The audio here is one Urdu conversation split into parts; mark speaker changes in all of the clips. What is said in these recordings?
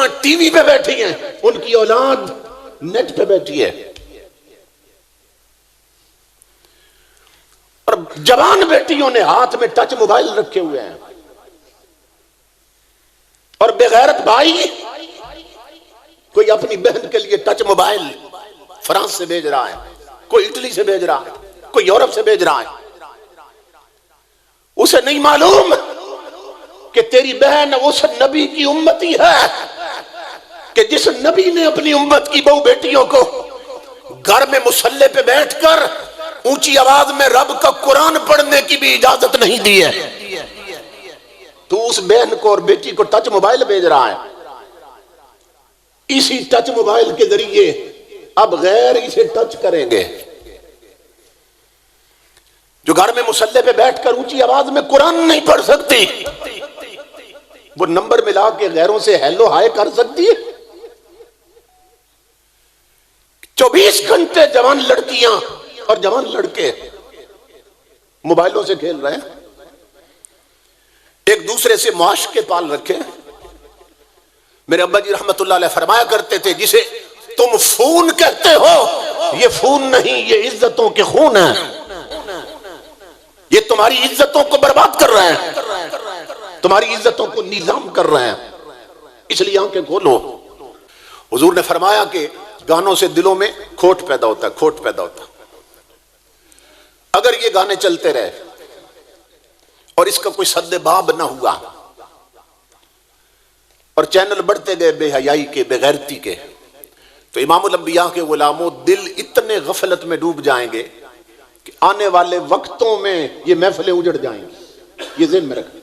Speaker 1: بیٹیاں ٹی وی پہ بیٹھی ہیں، ان کی اولاد نیٹ پہ بیٹھی ہے، اور جوان بیٹیوں نے ہاتھ میں ٹچ موبائل رکھے ہوئے ہیں، اور بغیرت بھائی کوئی اپنی بہن کے لیے ٹچ موبائل فرانس سے بھیج رہا ہے، کوئی اٹلی سے بھیج رہا ہے، کوئی یورپ سے بھیج رہا ہے، اسے نہیں معلوم کہ تیری بہن اس نبی کی امتی ہے کہ جس نبی نے اپنی امت کی بہو بیٹیوں کو گھر میں مصلی پہ بیٹھ کر اونچی آواز میں رب کا قرآن پڑھنے کی بھی اجازت نہیں دی ہے، تو اس بہن کو اور بیٹی کو ٹچ موبائل بھیج رہا ہے۔ اسی ٹچ موبائل کے ذریعے اب غیر اسے ٹچ کریں گے، جو گھر میں مصلی پہ بیٹھ کر اونچی آواز میں قرآن نہیں پڑھ سکتی، وہ نمبر ملا کے غیروں سے ہیلو ہائے کر سکتی ہے۔ 24 گھنٹے جوان لڑکیاں اور جوان لڑکے موبائلوں سے کھیل رہے ہیں، ایک دوسرے سے معاشقے پال رکھے۔ میرے ابا جی رحمت اللہ علیہ فرمایا کرتے تھے جسے تم فون کہتے ہو یہ فون نہیں، یہ عزتوں کے خون ہیں، یہ تمہاری عزتوں کو برباد کر رہے ہیں، تمہاری عزتوں کو نیلام کر رہے ہیں، اس لیے آنکھیں کھولو۔ حضور نے فرمایا کہ گانوں سے دلوں میں کھوٹ پیدا ہوتا ہے، کھوٹ پیدا ہوتا ہے۔ اگر یہ گانے چلتے رہے اور اس کا کوئی سد باب نہ ہوا اور چینل بڑھتے گئے بے حیائی کے، بے غیرتی کے، تو امام الانبیاء کے غلاموں دل اتنے غفلت میں ڈوب جائیں گے کہ آنے والے وقتوں میں یہ محفلیں اجڑ جائیں گی۔ یہ ذہن میں رکھیں،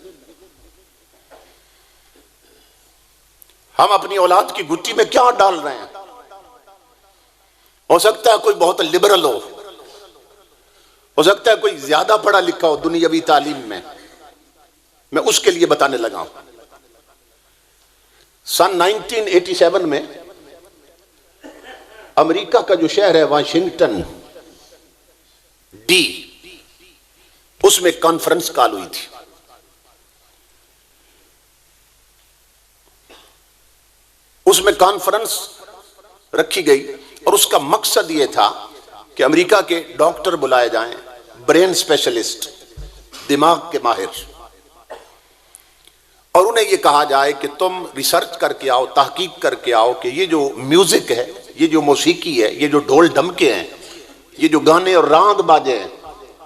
Speaker 1: ہم اپنی اولاد کی گٹی میں کیا ڈال رہے ہیں؟ ہو سکتا ہے کوئی بہت لبرل ہو سکتا ہے کوئی زیادہ پڑھا لکھا ہو دنیاوی تعلیم میں اس کے لیے بتانے لگا ہوں۔ سن 1987 میں امریکہ کا جو شہر ہے واشنگٹن ڈی، اس میں کانفرنس کال ہوئی تھی۔ اس میں کانفرنس رکھی گئی اور اس کا مقصد یہ تھا کہ امریکہ کے ڈاکٹر بلائے جائیں، برین اسپیشلسٹ، دماغ کے ماہر، اور انہیں یہ کہا جائے کہ تم ریسرچ کر کے آؤ، تحقیق کر کے آؤ کہ یہ جو میوزک ہے، یہ جو موسیقی ہے، یہ جو ڈھول ڈھمکے ہیں، یہ جو گانے اور رانگ باجے ہیں،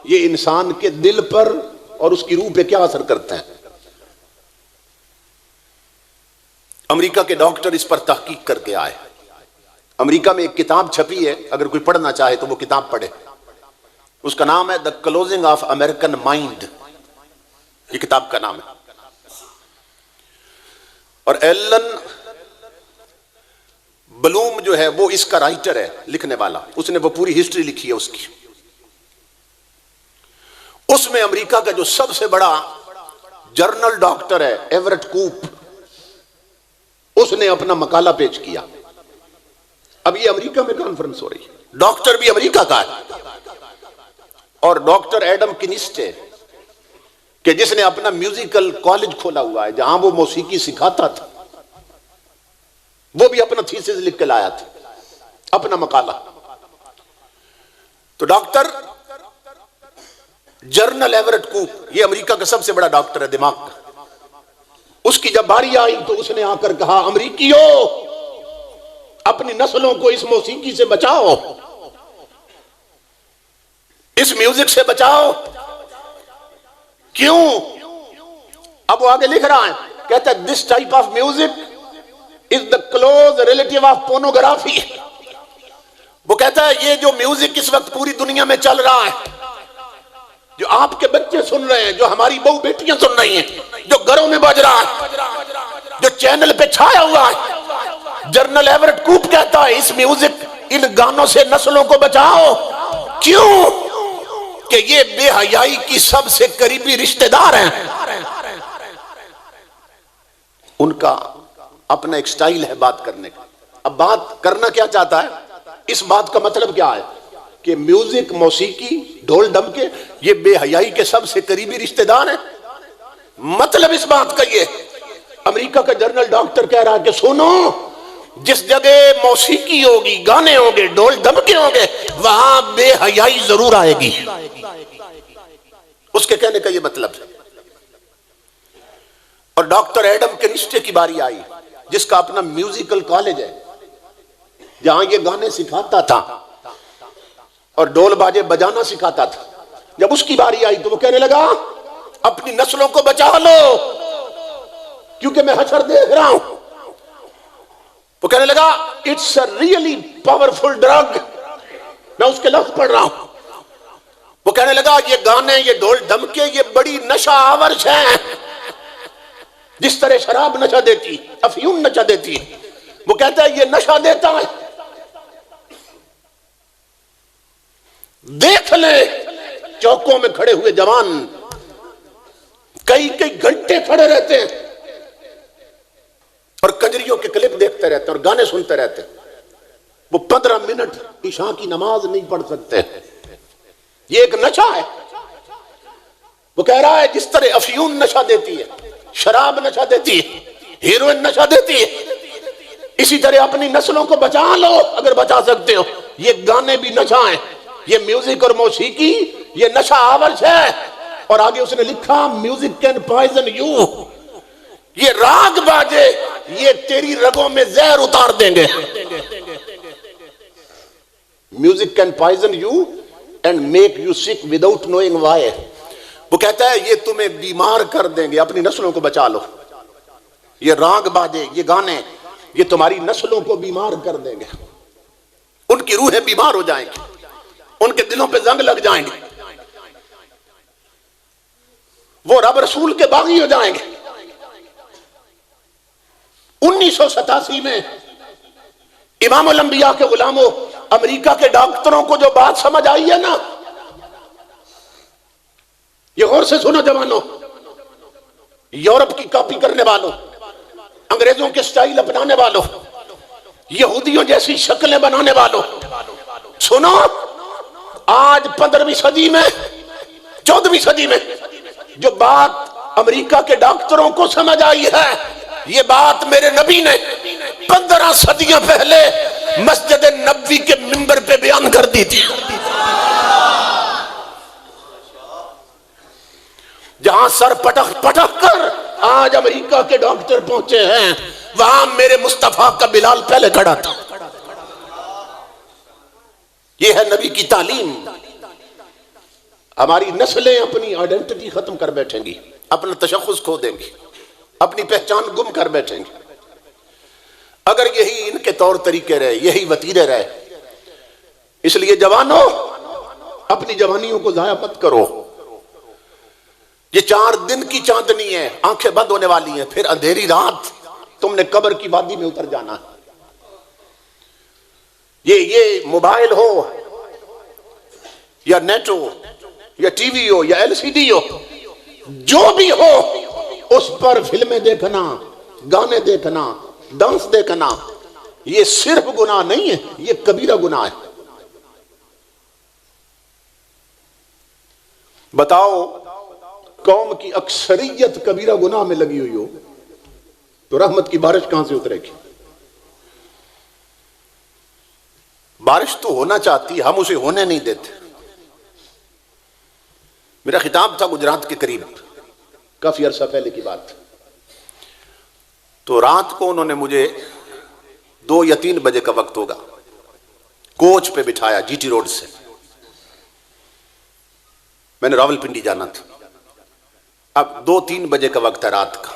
Speaker 1: یہ انسان کے دل پر اور اس کی روح پہ کیا اثر کرتے ہیں۔ امریکہ کے ڈاکٹر اس پر تحقیق کر کے آئے۔ امریکہ میں ایک کتاب چھپی ہے، اگر کوئی پڑھنا چاہے تو وہ کتاب پڑھے، اس کا نام ہے دی کلوزنگ آف امریکن مائنڈ، یہ کتاب کا نام ہے۔ اور ایلن بلوم جو ہے وہ اس کا رائٹر ہے، لکھنے والا، اس نے وہ پوری ہسٹری لکھی ہے اس کی۔ اس میں امریکہ کا جو سب سے بڑا جرنل ڈاکٹر ہے ایورٹ کوپ، اس نے اپنا مقالہ پیش کیا۔ اب یہ امریکہ میں کانفرنس ہو رہی ہے، ڈاکٹر بھی امریکہ کا ہے، اور ڈاکٹر ایڈم کنسٹے کہ جس نے اپنا میوزیکل کالج کھولا ہوا ہے جہاں وہ موسیقی سکھاتا تھا، وہ بھی اپنا تھیسس لکھ کے لایا تھا، اپنا مقالہ۔ تو ڈاکٹر جرنل ایورٹ کوپ، یہ امریکہ کا سب سے بڑا ڈاکٹر ہے دماغ کا، اس کی جب باری آئی تو اس نے آ کر کہا امریکیوں اپنی نسلوں کو اس موسیقی سے بچاؤ، اس میوزک سے بچاؤ۔ کیوں؟ اب وہ آگے لکھ رہا ہے، کہتا ہے this type of music is the close relative of pornography. وہ کہتا ہے یہ جو میوزک اس وقت پوری دنیا میں چل رہا ہے، جو آپ کے بچے سن رہے ہیں، جو ہماری بہو بیٹیاں سن رہی ہیں، جو گھروں میں بج رہا ہے، جو چینل پہ چھایا ہوا ہے، جرنل ایورٹ کوپ کہتا ہے اس میوزک، ان گانوں سے نسلوں کو بچاؤ۔ کیوں؟ کہ یہ بے حیائی کی سب سے قریبی رشتہ دار ہیں۔ ان کا اپنا ایک سٹائل ہے بات کرنے کا۔ اب بات کرنا کیا چاہتا ہے؟ اس بات کا مطلب کیا ہے کہ میوزک، موسیقی، ڈھول ڈھمکے یہ بے حیائی کے سب سے قریبی رشتہ دار ہیں۔ مطلب اس بات کا یہ امریکہ کا جنرل ڈاکٹر کہہ رہا ہے کہ سنو، جس جگہ موسیقی ہوگی، گانے ہوں گے، ڈھول دھمکے ہوں گے، وہاں بے حیائی ضرور آئے گی۔ اس کے کہنے کا یہ مطلب ہے۔ اور ڈاکٹر ایڈم کنسٹے کی باری آئی، جس کا اپنا میوزیکل کالج ہے، جہاں یہ گانے سکھاتا تھا اور ڈھول باجے بجانا سکھاتا تھا۔ جب اس کی باری آئی تو وہ کہنے لگا اپنی نسلوں کو بچا لو کیونکہ میں حشر دیکھ رہا ہوں۔ وہ کہنے لگا it's a really powerful drug, میں اس کے لفظ پڑھ رہا ہوں۔ وہ کہنے لگا یہ گانے، یہ ڈھول دھمکے، یہ بڑی نشہ آور ہیں، جس طرح شراب نشہ دیتی، افیون نشہ دیتی ہے۔ وہ کہتا ہے یہ نشہ دیتا ہے۔ دیکھ لے چوکوں میں کھڑے ہوئے جوان کئی کئی گھنٹے کھڑے رہتے ہیں اور کنجریوں کے کلپ دیکھتے رہتے ہیں اور گانے سنتے رہتے ہیں۔ وہ 15 منٹ عشاء کی نماز نہیں پڑھ سکتے۔ یہ ایک نشہ ہے۔ وہ کہہ رہا ہے جس طرح افیون نشہ دیتی ہے، شراب نشہ دیتی ہے، ہیروئن نشہ دیتی ہے، اسی طرح اپنی نسلوں کو بچا لو اگر بچا سکتے ہو۔ یہ گانے بھی نشہ ہیں، یہ میوزک اور موسیقی یہ نشہ آور ہے۔ اور آگے اس نے لکھا میوزک کین پوائزن یو، یہ راگ باجے یہ تیری رگوں میں زہر اتار دیں گے۔ Music can poison you and make you سک وداؤٹ نوئنگ وائی۔ وہ کہتا ہے یہ تمہیں بیمار کر دیں گے، اپنی نسلوں کو بچا لو۔ یہ راگ باجے، یہ گانے یہ تمہاری نسلوں کو بیمار کر دیں گے، ان کی روحیں بیمار ہو جائیں گی، ان کے دلوں پہ زنگ لگ جائیں گے، وہ رب رسول کے باغی ہو جائیں گے۔ 1987 میں امام الانبیاء کے غلاموں، امریکہ کے ڈاکٹروں کو جو بات سمجھ آئی ہے نا، یہ غور سے سنو جوانوں، یورپ کی کاپی کرنے والوں، انگریزوں کے سٹائل اپنانے والوں، یہودیوں جیسی شکلیں بنانے والوں، سنو آج 15ویں صدی میں، 14ویں صدی میں جو بات امریکہ کے ڈاکٹروں کو سمجھ آئی ہے، یہ بات میرے نبی نے 15 صدیاں پہلے مسجد نبوی کے منبر پہ بیان کر دی تھی۔ جہاں سر پٹخ پٹخ کر آج امریکہ کے ڈاکٹر پہنچے ہیں، وہاں میرے مصطفیٰ کا بلال پہلے کھڑا تھا۔ یہ ہے نبی کی تعلیم۔ ہماری نسلیں اپنی آئیڈینٹی ختم کر بیٹھیں گی، اپنا تشخص کھو دیں گی، اپنی پہچان گم کر بیٹھیں گی اگر یہی ان کے طور طریقے رہے، یہی وتیرے رہے۔ اس لیے جوانوں اپنی جوانیوں کو ضائع مت کرو۔ یہ 4 دن کی چاندنی ہے، آنکھیں بند ہونے والی ہیں، پھر اندھیری رات تم نے قبر کی وادی میں اتر جانا ہے۔ یہ موبائل ہو یا نیٹ ہو یا ٹی وی ہو یا LCD ہو، جو بھی ہو اس پر فلمیں دیکھنا، گانے دیکھنا، ڈانس دیکھنا، یہ صرف گناہ نہیں ہے، یہ کبیرہ گناہ ہے۔ بتاؤ قوم کی اکثریت کبیرہ گناہ میں لگی ہوئی ہو تو رحمت کی بارش کہاں سے اترے گی؟ بارش تو ہونا چاہتی، ہم اسے ہونے نہیں دیتے۔ میرا خطاب تھا گجرات کے قریب، کافی عرصہ پہلے کی بات، تو رات کو انہوں نے مجھے 2 یا 3 بجے کا وقت ہوگا، کوچ پہ بٹھایا GT روڈ سے۔ میں نے راولپنڈی جانا تھا، اب 2-3 بجے کا وقت ہے رات کا۔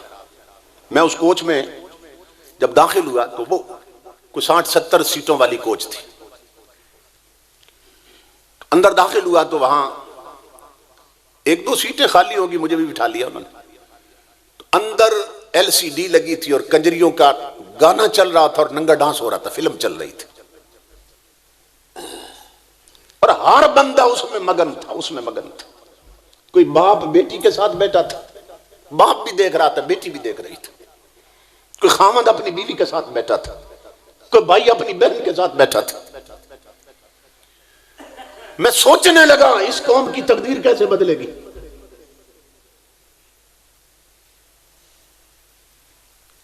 Speaker 1: میں اس کوچ میں جب داخل ہوا تو وہ کوئی 60-70 سیٹوں والی کوچ تھی۔ اندر داخل ہوا تو وہاں 1-2 سیٹیں خالی ہوگی، مجھے بھی بٹھا لیا انہوں نے۔ تو اندر LCD لگی تھی اور کنجریوں کا گانا چل رہا تھا اور ننگا ڈانس ہو رہا تھا، فلم چل رہی تھی، اور ہر بندہ اس میں مگن تھا۔ کوئی باپ بیٹی کے ساتھ بیٹھا تھا، باپ بھی دیکھ رہا تھا، بیٹی بھی دیکھ رہی تھی، کوئی خامد اپنی بیوی کے ساتھ بیٹھا تھا، کوئی بھائی اپنی بہن کے ساتھ بیٹھا تھا۔ میں سوچنے لگا اس قوم کی تقدیر کیسے بدلے گی۔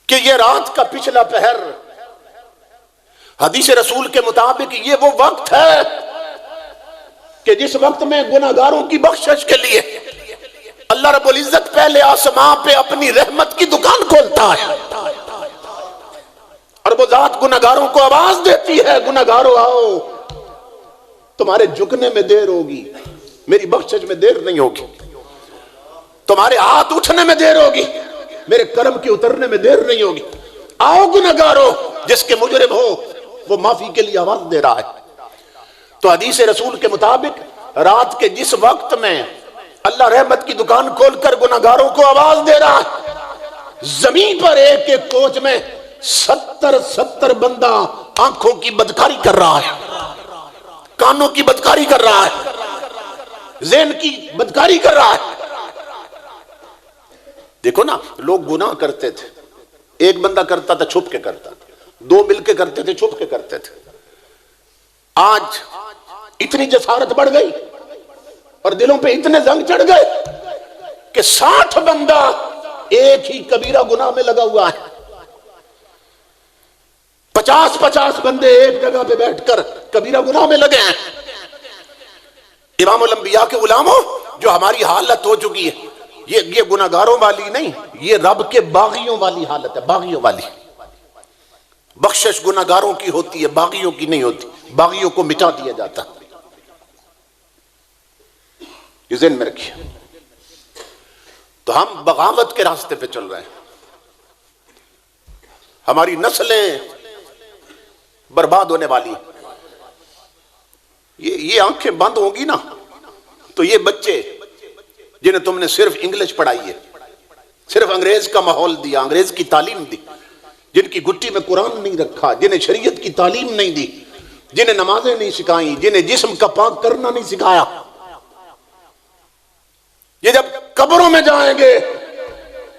Speaker 1: کہ یہ رات کا پچھلا پہر حدیث رسول کے مطابق یہ وہ وقت ہے کہ جس وقت میں گناہگاروں کی بخشش کے لیے اللہ رب العزت پہلے آسمان پہ اپنی رحمت کی دکان کھولتا ہے اور وہ ذات گناہگاروں کو آواز دیتی ہے، گناہگاروں آؤ، تمہارے جھکنے میں دیر ہوگی، میری بخشش میں دیر نہیں ہوگی، تمہارے ہاتھ اٹھنے میں دیر ہوگی، میرے کرم کے اترنے میں دیر نہیں ہوگی، آؤ گناہگاروں، جس کے مجرم ہو وہ معافی کے لیے آواز دے رہا ہے۔ تو حدیث رسول کے مطابق رات کے جس وقت میں اللہ رحمت کی دکان کھول کر گناہگاروں کو آواز دے رہا ہے، زمین پر ایک ایک کوچ میں 70 بندہ آنکھوں کی بدکاری کر رہا ہے، کانوں کی بدکاری کر رہا ہے، ذہن کی بدکاری کر رہا ہے۔ دیکھو نا، لوگ گناہ کرتے تھے، ایک بندہ کرتا تھا چھپ کے کرتا تھا، دو مل کے کرتے تھے چھپ کے کرتے تھے، آج اتنی جسارت بڑھ گئی اور دلوں پہ اتنے زنگ چڑھ گئے کہ 60 بندہ ایک ہی کبیرہ گناہ میں لگا ہوا ہے، 50 بندے ایک جگہ پہ بیٹھ کر کبیرہ گناہ میں لگے ہیں۔ امام الانبیاء کے غلاموں، جو ہماری حالت ہو چکی ہے یہ گناہگاروں والی نہیں، یہ رب کے باغیوں والی حالت ہے، باغیوں والی۔ بخشش گناہگاروں کی ہوتی ہے، باغیوں کی نہیں ہوتی، باغیوں کو مٹا دیا جاتا۔ یہ ذہن میں رکھیے۔ تو ہم بغاوت کے راستے پہ چل رہے ہیں، ہماری نسلیں برباد ہونے والی۔ یہ آنکھیں بند ہوں گی نا تو یہ بچے جنہیں تم نے صرف انگلش پڑھائی ہے، صرف انگریز کا ماحول دیا، انگریز کی تعلیم دی، جن کی گٹی میں قرآن نہیں رکھا، جنہیں شریعت کی تعلیم نہیں دی، جنہیں نمازیں نہیں سکھائیں، جنہیں جسم کا پاک کرنا نہیں سکھایا، یہ جب قبروں میں جائیں گے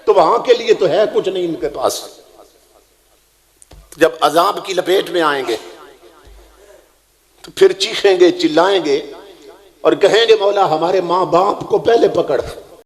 Speaker 1: تو وہاں کے لیے تو ہے کچھ نہیں ان کے پاس، جب عذاب کی لپیٹ میں آئیں گے تو پھر چیخیں گے، چلائیں گے اور کہیں گے مولا ہمارے ماں باپ کو پہلے پکڑ۔